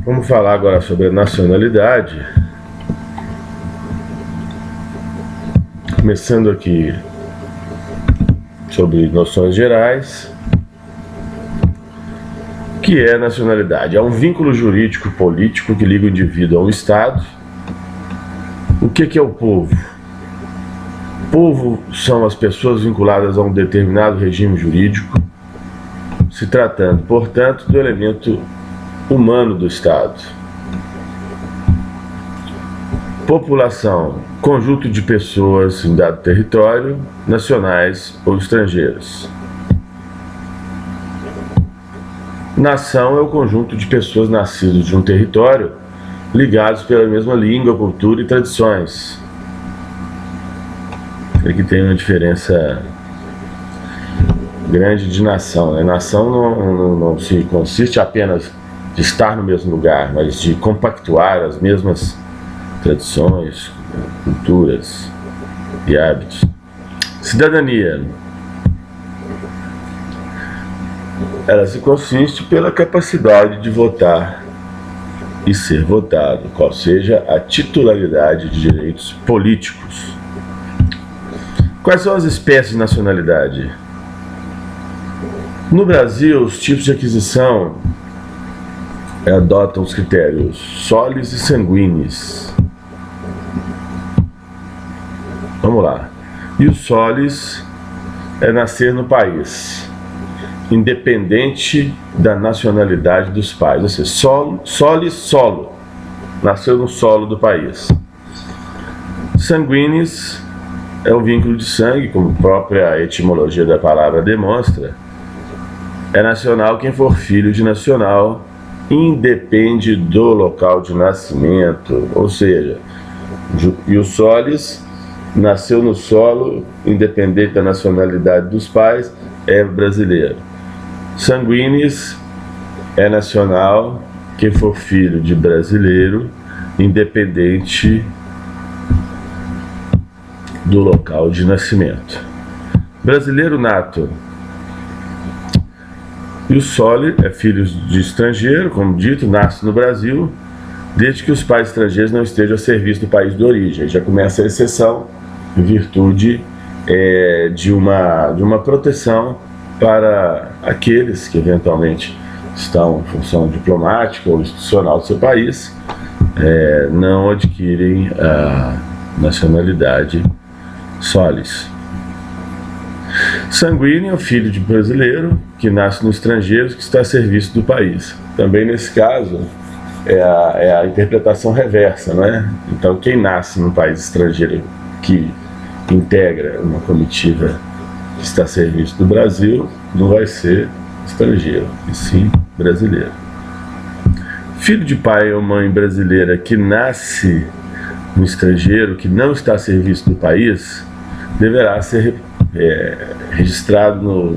Vamos falar agora sobre a nacionalidade. Começando aqui sobre noções gerais. O que é nacionalidade? É um vínculo jurídico político que liga o indivíduo ao Estado. O que é o povo? O povo são as pessoas vinculadas a um determinado regime jurídico, se tratando, portanto, do elemento humano do Estado. População, conjunto de pessoas em dado território, nacionais ou estrangeiras. Nação é o conjunto de pessoas nascidas de um território, ligados pela mesma língua, cultura e tradições. Aqui tem uma diferença grande de nação, né? Nação não se consiste apenas de estar no mesmo lugar, mas de compactuar as mesmas tradições, culturas e hábitos. Cidadania. Ela se consiste pela capacidade de votar e ser votado, qual seja a titularidade de direitos políticos. Quais são as espécies de nacionalidade? No Brasil, os tipos de aquisição adotam os critérios solis e sanguinis. Vamos lá. E o solis é nascer no país, independente da nacionalidade dos pais. Ou seja, solis, solo. Nasceu no solo do país. Sanguinis é o vínculo de sangue, como a própria etimologia da palavra demonstra. É nacional quem for filho de nacional, independe do local de nascimento. Ou seja, e o solis nasceu no solo, independente da nacionalidade dos pais, é brasileiro. Sanguinis é nacional quem for filho de brasileiro, independente do local de nascimento. Brasileiro nato. E o soli é filho de estrangeiro, como dito, nasce no Brasil, desde que os pais estrangeiros não estejam a serviço do país de origem. Já começa a exceção em virtude de uma proteção para aqueles que eventualmente estão em função diplomática ou institucional do seu país, não adquirem a nacionalidade solis. Sanguíneo é o filho de brasileiro que nasce no estrangeiro que está a serviço do país. Também nesse caso é a interpretação reversa, não é? Então quem nasce num país estrangeiro que integra uma comitiva que está a serviço do Brasil não vai ser estrangeiro, e sim brasileiro. Filho de pai ou mãe brasileira que nasce no estrangeiro, que não está a serviço do país, deverá ser registrado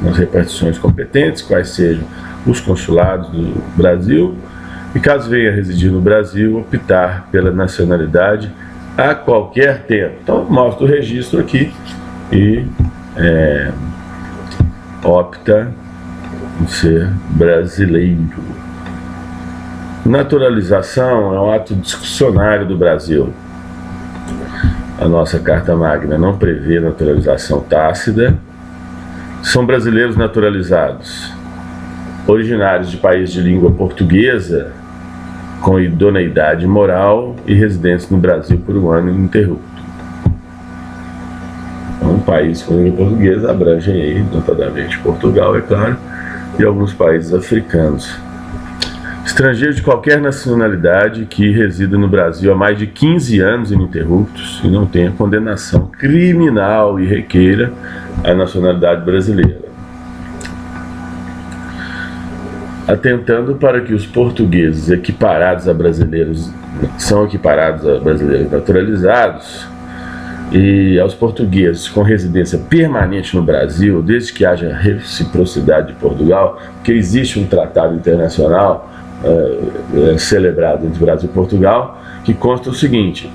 nas repartições competentes, quais sejam os consulados do Brasil, e caso venha residir no Brasil, optar pela nacionalidade a qualquer tempo. Então mostra o registro aqui e opta em ser brasileiro. Naturalização é um ato discricionário do Brasil. A nossa Carta Magna não prevê naturalização tácita. São brasileiros naturalizados, originários de país de língua portuguesa, com idoneidade moral e residentes no Brasil por um ano ininterrupto. Então, um país com língua portuguesa abrange aí, notadamente Portugal, é claro, e alguns países africanos. Estrangeiro de qualquer nacionalidade que resida no Brasil há mais de 15 anos ininterruptos e não tenha condenação criminal e requeira a nacionalidade brasileira. Atentando para que os portugueses equiparados a brasileiros são equiparados a brasileiros naturalizados e aos portugueses com residência permanente no Brasil, desde que haja reciprocidade de Portugal, que existe um tratado internacional celebrado entre Brasil e Portugal, que consta o seguinte: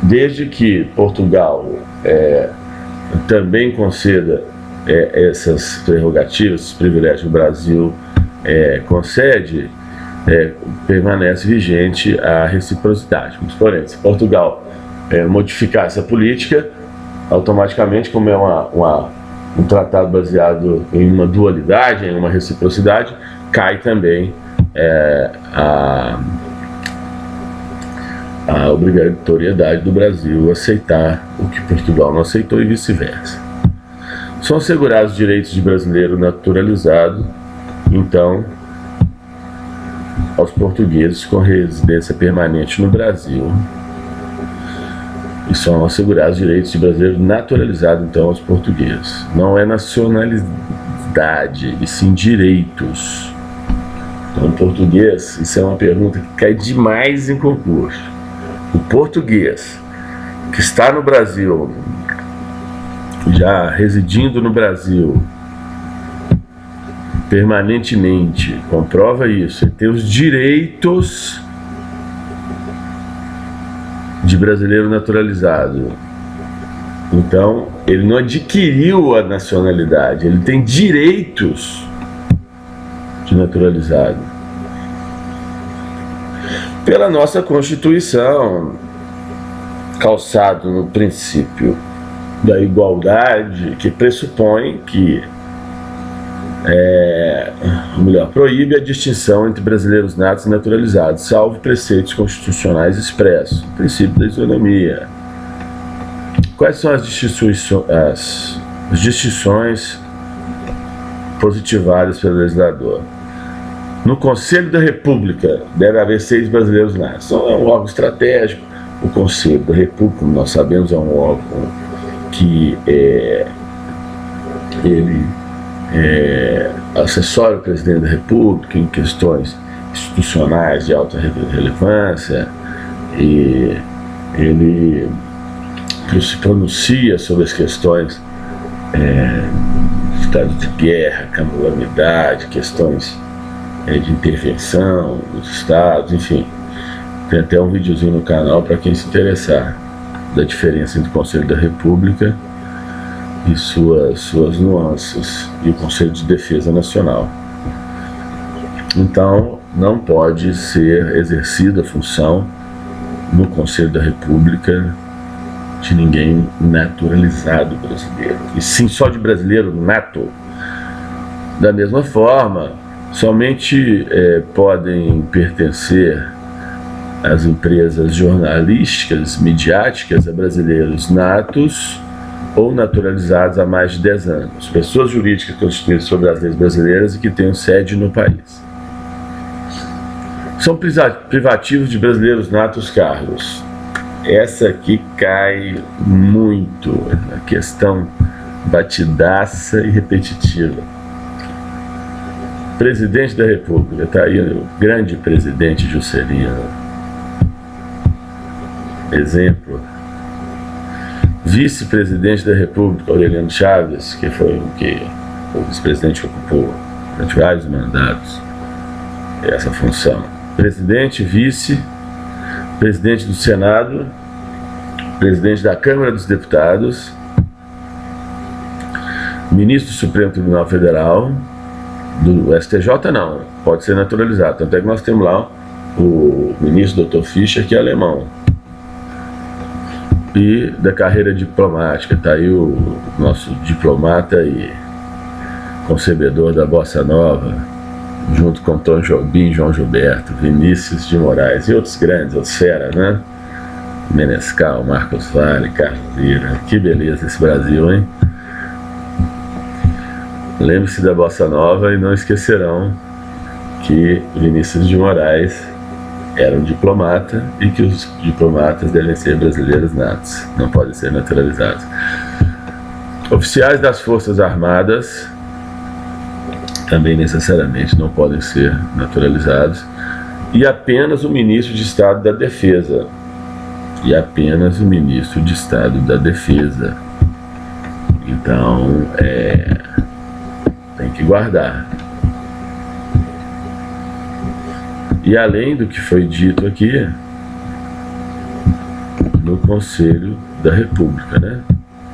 desde que Portugal também conceda essas prerrogativas, esses privilégios que o Brasil concede, permanece vigente a reciprocidade. Porém, se Portugal modificar essa política, automaticamente, como é um tratado baseado em uma dualidade, em uma reciprocidade, cai também a obrigatoriedade do Brasil aceitar o que Portugal não aceitou e vice-versa. São assegurados os direitos de brasileiro naturalizado, então, aos portugueses com residência permanente no Brasil. E são assegurados direitos de brasileiro naturalizado, então, aos portugueses. Não é nacionalidade, e sim direitos. Então, português, isso é uma pergunta que cai demais em concurso. O português que está no Brasil, já residindo no Brasil permanentemente, comprova isso, ele tem os direitos de brasileiro naturalizado. Então, ele não adquiriu a nacionalidade, ele tem direitos de naturalizado. Pela nossa Constituição, calçado no princípio da igualdade, que pressupõe que proíbe a distinção entre brasileiros natos e naturalizados, salvo preceitos constitucionais expressos, o princípio da isonomia. Quais são as distinções positivadas pelo legislador? No Conselho da República deve haver 6 brasileiros natos. Então, é um órgão estratégico. O Conselho da República, como nós sabemos, é um órgão que assessora o presidente da República em questões institucionais de alta relevância, e ele se pronuncia sobre as questões de estado de guerra, calamidade, questões de intervenção dos estados, enfim. Tem até um videozinho no canal para quem se interessar da diferença entre o Conselho da República e suas nuances, e o Conselho de Defesa Nacional. Então, não pode ser exercida a função no Conselho da República de ninguém naturalizado brasileiro, e sim só de brasileiro nato. Da mesma forma, somente podem pertencer às empresas jornalísticas, midiáticas, a brasileiros natos ou naturalizados há mais de 10 anos, pessoas jurídicas constituídas sobre as leis brasileiras e que tenham sede no país. São privativos de brasileiros natos cargos. Essa aqui cai muito, a questão batidaça e repetitiva. Presidente da República, está aí o grande presidente Juscelino, exemplo. Vice-presidente da República, Aureliano Chaves, que foi o vice-presidente que ocupou durante vários mandatos essa função. Presidente, vice, presidente do Senado, presidente da Câmara dos Deputados, ministro do Supremo Tribunal Federal, do STJ não, pode ser naturalizado. Tanto é que nós temos lá o ministro Dr. Fischer, que é alemão. E da carreira diplomática, está aí o nosso diplomata e concebedor da Bossa Nova, junto com Tom Jobim, João Gilberto, Vinícius de Moraes e outros grandes, outros feras, né? Menescal, Marcos Vale, Carlos Lira. Que beleza esse Brasil, hein? Lembre-se da Bossa Nova e não esquecerão que Vinícius de Moraes era um diplomata e que os diplomatas devem ser brasileiros natos, não podem ser naturalizados. Oficiais das Forças Armadas também necessariamente não podem ser naturalizados, e apenas o ministro de Estado da Defesa. E apenas o ministro de Estado da Defesa. Então, tem que guardar. E além do que foi dito aqui, no Conselho da República, né?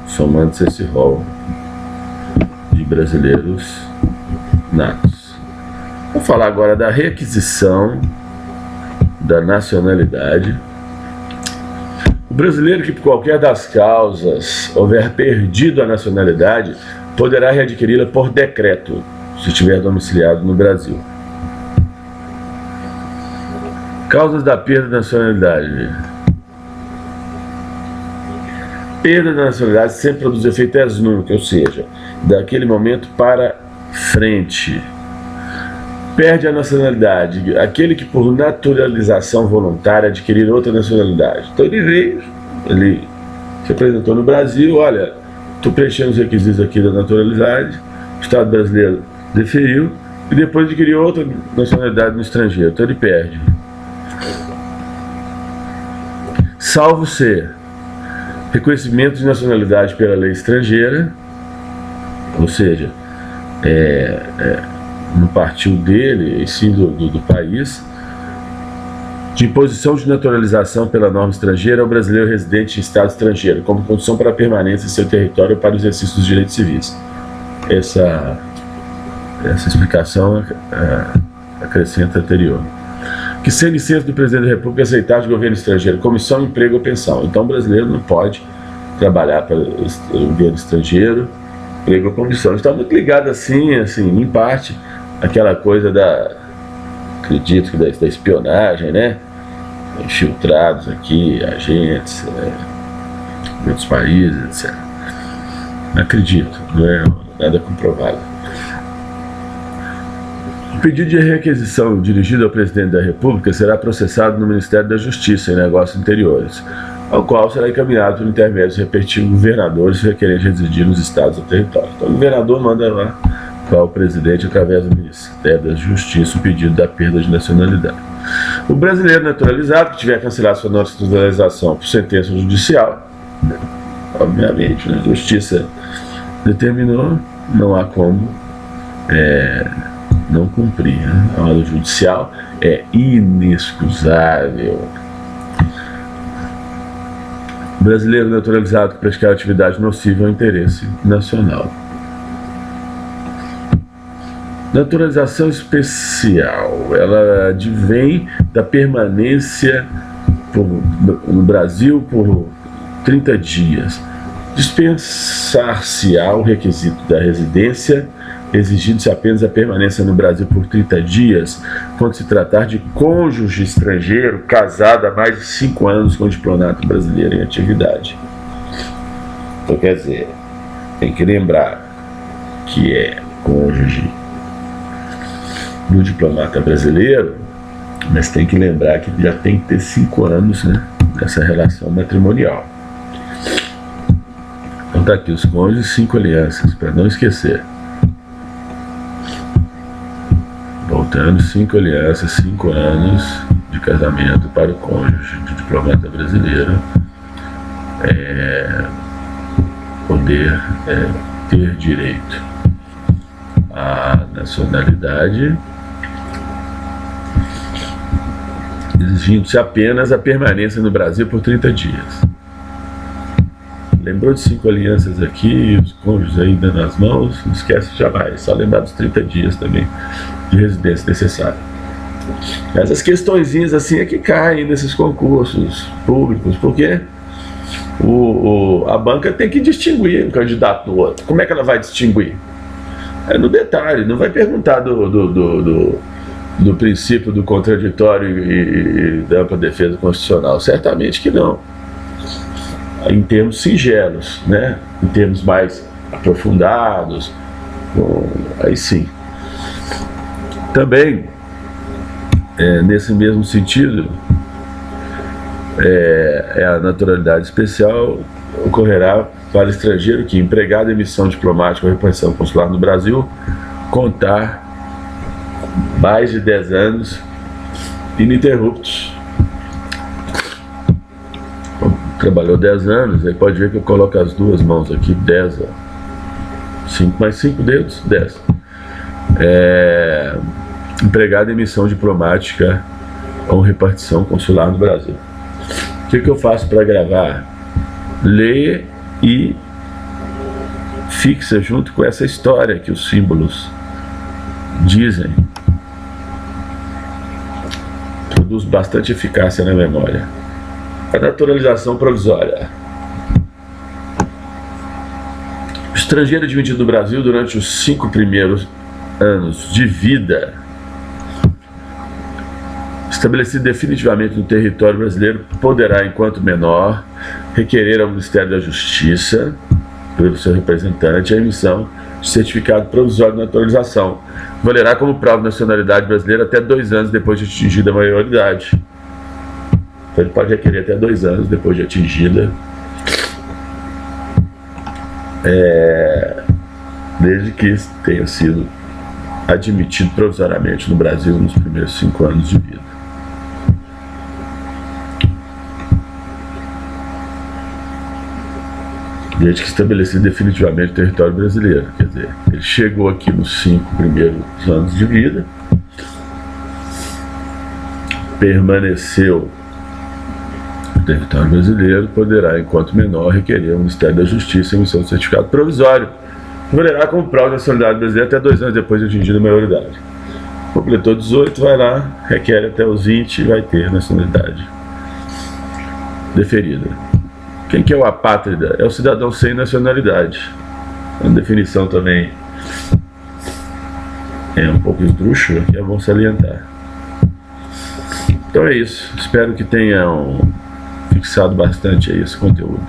Somando-se esse rol de brasileiros natos. Vou falar agora da requisição da nacionalidade. O brasileiro que por qualquer das causas houver perdido a nacionalidade poderá readquiri-la por decreto, se estiver domiciliado no Brasil. Causas da perda da nacionalidade. Perda da nacionalidade sempre produz efeito ex nunc, ou seja, daquele momento para frente. Perde a nacionalidade aquele que por naturalização voluntária adquirir outra nacionalidade. Então ele veio, ele se apresentou no Brasil, olha, estou preenchendo os requisitos aqui da naturalidade, o Estado brasileiro deferiu, e depois adquiriu outra nacionalidade no estrangeiro, então ele perde. Salvo ser reconhecimento de nacionalidade pela lei estrangeira, ou seja, não partiu dele, e sim do país, de imposição de naturalização pela norma estrangeira ao brasileiro residente em estado estrangeiro, como condição para a permanência em seu território para o exercício dos direitos civis. Essa explicação acrescenta anterior. Que sem licença do presidente da República aceitar de governo estrangeiro, comissão, emprego ou pensão. Então o brasileiro não pode trabalhar para o governo estrangeiro, emprego ou comissão. Está muito ligado assim, em parte, aquela coisa acredito que da espionagem, né? Infiltrados aqui, agentes, em outros países, etc. Não acredito, não é nada comprovado. O pedido de requisição dirigido ao presidente da República será processado no Ministério da Justiça e Negócios Interiores, ao qual será encaminhado por intermédio dos respectivos governadores requerentes residir nos estados ou territórios. Então o governador manda lá para o presidente, através do Ministério da Justiça, o pedido da perda de nacionalidade. O brasileiro naturalizado que tiver cancelado sua naturalização por sentença judicial, obviamente, a Justiça determinou, não há como não cumprir. A ordem judicial é inexcusável. O brasileiro naturalizado que praticar atividade nociva ao interesse nacional. Naturalização especial, ela advém da permanência no Brasil por 30 dias. Dispensar-se-á o requisito da residência, exigindo-se apenas a permanência no Brasil por 30 dias, quando se tratar de cônjuge estrangeiro casado há mais de 5 anos com diplomata brasileiro em atividade. Então, quer dizer, tem que lembrar que é cônjuge do diplomata brasileiro, mas tem que lembrar que já tem que ter 5 anos, né, nessa relação matrimonial. Então está aqui os cônjuges, 5 alianças, para não esquecer. Voltando, 5 alianças, 5 anos de casamento para o cônjuge do diplomata brasileiro poder ter direito à nacionalidade, exigindo-se apenas a permanência no Brasil por 30 dias. Lembrou de 5 alianças aqui, os cônjuges aí dando as mãos, não esquece jamais, só lembrar dos 30 dias também de residência necessária. Essas questõezinhas assim é que caem nesses concursos públicos, porque a banca tem que distinguir um candidato do outro. Como é que ela vai distinguir? É no detalhe, não vai perguntar do princípio do contraditório e da ampla defesa constitucional, certamente que não. Em termos singelos, né? Em termos mais aprofundados, aí sim. Também, nesse mesmo sentido, a naturalidade especial ocorrerá para estrangeiro que, empregado em missão diplomática ou repartição consular no Brasil, contar mais de 10 anos ininterruptos. Trabalhou 10 anos, aí pode ver que eu coloco as duas mãos aqui, 10, 5 mais 5 dedos, 10. Empregado em missão diplomática ou repartição consular no Brasil. O que eu faço para gravar? Leia e fixa junto com essa história que os símbolos dizem produz bastante eficácia na memória. A naturalização provisória. O estrangeiro admitido no Brasil durante os 5 primeiros anos de vida, estabelecido definitivamente no território brasileiro, poderá, enquanto menor, requerer ao Ministério da Justiça, pelo seu representante, a emissão de certificado provisório de naturalização. Valerá como prova de nacionalidade brasileira até 2 anos depois de atingida a maioridade. Então ele pode requerer até 2 anos depois de atingida, desde que tenha sido admitido provisoriamente no Brasil nos primeiros 5 anos de vida. Desde que estabelecido definitivamente o território brasileiro. Quer dizer, ele chegou aqui nos 5 primeiros anos de vida, permaneceu no território brasileiro, poderá, enquanto menor, requerer ao Ministério da Justiça a emissão de certificado provisório, que valerá como prova de nacionalidade brasileira até 2 anos depois de atingida a maioridade. Completou 18, vai lá, requer até os 20 e vai ter nacionalidade deferida. Quem que é o apátrida? É o cidadão sem nacionalidade. A definição também é um pouco esdrúxula, que é bom salientar. Então é isso. Espero que tenham fixado bastante aí esse conteúdo.